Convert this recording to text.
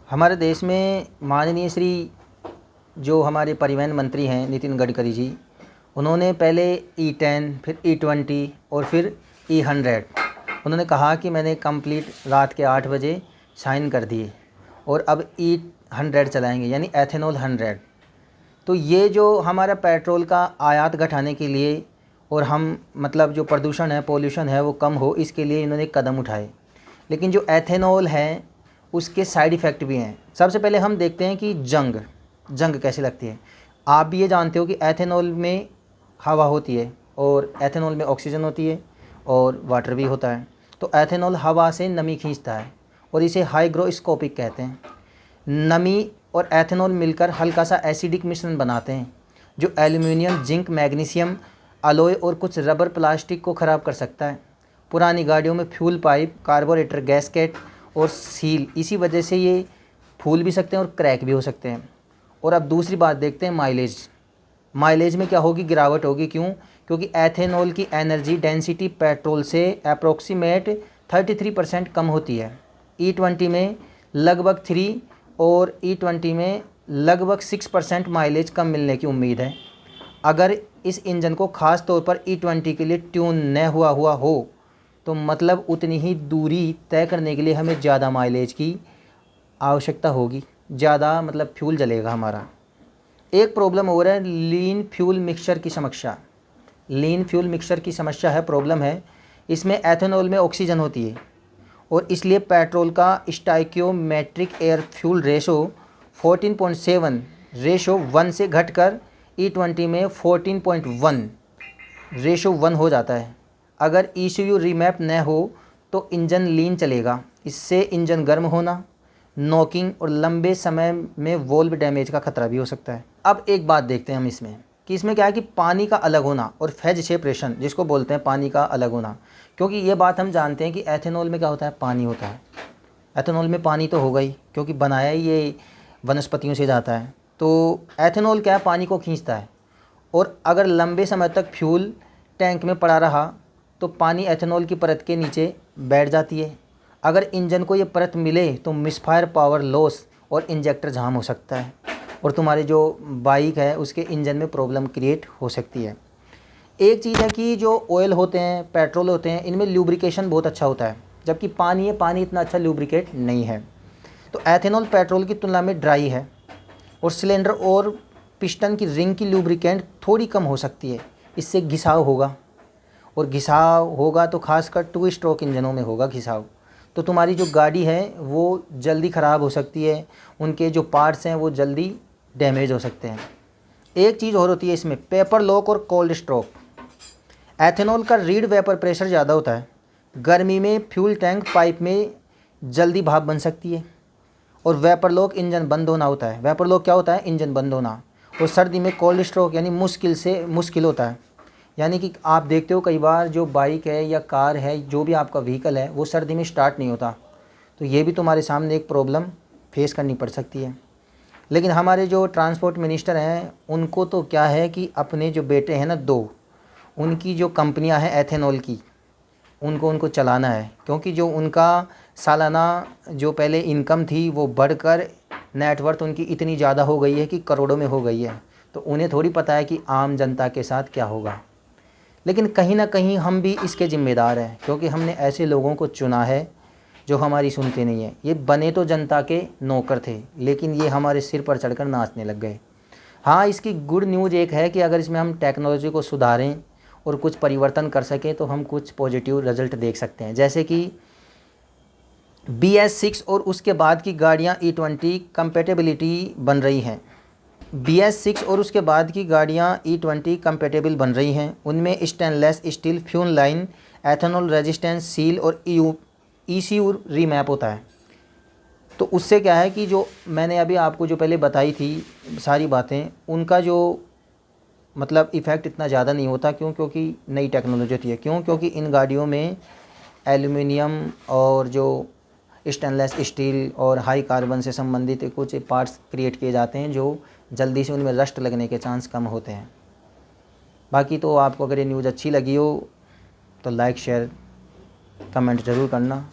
हमारे देश में माननीय श्री जो हमारे परिवहन मंत्री हैं नितिन गडकरी जी, उन्होंने पहले E10 फिर E20 और फिर E100 उन्होंने कहा कि मैंने कंप्लीट रात के 8 बजे साइन कर दिए और अब E100 चलाएंगे यानी एथेनॉल 100। तो ये जो हमारा पेट्रोल का आयात घटाने के लिए और हम मतलब जो प्रदूषण है पोल्यूशन है वो कम हो, इसके लिए इन्होंने कदम उठाए। लेकिन जो एथेनॉल है उसके साइड इफ़ेक्ट भी हैं। सबसे पहले हम देखते हैं कि जंग कैसी लगती है। आप भी ये जानते हो कि एथेनॉल में हवा होती है और एथेनॉल में ऑक्सीजन होती है और वाटर भी होता है। तो एथेनॉल हवा से नमी खींचता है और इसे हाइग्रोस्कोपिक कहते हैं। नमी और एथेनॉल मिलकर हल्का सा एसिडिक मिश्रण बनाते हैं जो एल्युमिनियम, जिंक, मैग्नीशियम, अलॉय और कुछ रबर प्लास्टिक को ख़राब कर सकता है। पुरानी गाड़ियों में फ्यूल पाइप, कार्बोरेटर, गैस्केट और सील इसी वजह से ये फूल भी सकते हैं और क्रैक भी हो सकते हैं। और अब दूसरी बात देखते हैं माइलेज में क्या होगी, गिरावट होगी। क्यों? क्योंकि एथेनॉल की एनर्जी डेंसिटी पेट्रोल से अप्रोक्सीमेट 33% कम होती है। E20 में लगभग 3 और E20 में लगभग 6% माइलेज कम मिलने की उम्मीद है। अगर इस इंजन को ख़ास तौर पर E20 के लिए ट्यून न हुआ हो तो मतलब उतनी ही दूरी तय करने के लिए हमें ज़्यादा माइलेज की आवश्यकता होगी, ज़्यादा मतलब फ्यूल जलेगा हमारा। एक प्रॉब्लम और है लीन फ्यूल मिक्सचर की समस्या है, प्रॉब्लम है। इसमें एथेनॉल में ऑक्सीजन होती है और इसलिए पेट्रोल का stoichiometric air fuel ratio 14.7 ratio 1 से घटकर E20 में 14.1 रेशो 1 हो जाता है। अगर ECU रीमैप न हो तो इंजन लीन चलेगा। इससे इंजन गर्म होना, नॉकिंग और लंबे समय में वॉल्व डैमेज का खतरा भी हो सकता है। अब एक बात देखते हैं हम इसमें कि इसमें क्या है कि पानी का अलग होना और फेज सेपरेशन जिसको बोलते हैं पानी का अलग होना। क्योंकि ये बात हम जानते हैं कि एथेनॉल में क्या होता है, पानी होता है। एथेनॉल में पानी तो होगा ही क्योंकि बनाया ही ये वनस्पतियों से जाता है। तो एथेनॉल क्या है, पानी को खींचता है और अगर लंबे समय तक फ्यूल टैंक में पड़ा रहा तो पानी एथेनॉल की परत के नीचे बैठ जाती है। अगर इंजन को ये परत मिले तो मिसफायर पावर लॉस और इंजेक्टर जाम हो सकता है और तुम्हारी जो बाइक है उसके इंजन में प्रॉब्लम क्रिएट हो सकती है। एक चीज़ है कि जो ऑयल होते हैं, पेट्रोल होते हैं, इनमें ल्यूब्रिकेशन बहुत अच्छा होता है, जबकि पानी इतना अच्छा ल्यूब्रिकेट नहीं है। तो एथेनॉल पेट्रोल की तुलना में ड्राई है और सिलेंडर और पिस्टन की रिंग की लुब्रिकेंट थोड़ी कम हो सकती है। इससे घिसाव होगा और घिसाव होगा तो खासकर 2 स्ट्रोक इंजनों में होगा घिसाव। तो तुम्हारी जो गाड़ी है वो जल्दी ख़राब हो सकती है, उनके जो पार्ट्स हैं वो जल्दी डैमेज हो सकते हैं। एक चीज़ और होती है इसमें, पेपर लॉक और कोल्ड स्ट्रोक। एथेनॉल का रीड वेपर प्रेशर ज़्यादा होता है। गर्मी में फ्यूल टैंक पाइप में जल्दी भाप बन सकती है और वेपर लॉक इंजन बंद होना होता है। वेपर लॉक क्या होता है, इंजन बंद होना। और सर्दी में कोल्ड स्ट्रोक यानी मुश्किल होता है। यानी कि आप देखते हो कई बार जो बाइक है या कार है, जो भी आपका व्हीकल है, वो सर्दी में स्टार्ट नहीं होता। तो ये भी तुम्हारे सामने एक प्रॉब्लम फेस करनी पड़ सकती है। लेकिन हमारे जो ट्रांसपोर्ट मिनिस्टर हैं उनको तो क्या है कि अपने जो बेटे हैं ना 2, उनकी जो कंपनियां हैं एथेनॉल की, उनको चलाना है। क्योंकि जो उनका सालाना जो पहले इनकम थी वो बढ़कर नेटवर्थ उनकी इतनी ज़्यादा हो गई है कि करोड़ों में हो गई है। तो उन्हें थोड़ी पता है कि आम जनता के साथ क्या होगा। लेकिन कहीं ना कहीं हम भी इसके ज़िम्मेदार हैं क्योंकि हमने ऐसे लोगों को चुना है जो हमारी सुनते नहीं हैं। ये बने तो जनता के नौकर थे लेकिन ये हमारे सिर पर चढ़कर नाचने लग गए। हाँ, इसकी गुड न्यूज़ एक है कि अगर इसमें हम टेक्नोलॉजी को सुधारें और कुछ परिवर्तन कर सकें तो हम कुछ पॉजिटिव रिजल्ट देख सकते हैं। जैसे कि BS6 और उसके बाद की गाड़ियाँ E20 कंपेटेबिलिटी बन रही हैं। BS6 और उसके बाद की गाड़ियाँ E20 कंपेटेबल बन रही हैं। उनमें stainless steel fuel line, ethanol resistance seal और ECU रीमैप होता है। तो उससे क्या है कि जो मैंने अभी आपको जो पहले बताई थी सारी बातें, उनका जो मतलब इफ़ेक्ट इतना ज़्यादा नहीं होता। क्यों? क्योंकि नई टेक्नोलॉजी होती है। क्यों? क्योंकि इन गाड़ियों में एल्युमिनियम और जो स्टेनलेस स्टील और हाई कार्बन से संबंधित कुछ पार्ट्स क्रिएट किए जाते हैं जो जल्दी से उनमें रस्ट लगने के चांस कम होते हैं। बाकी तो आपको अगर ये न्यूज़ अच्छी लगी हो तो लाइक, शेयर, कमेंट ज़रूर करना।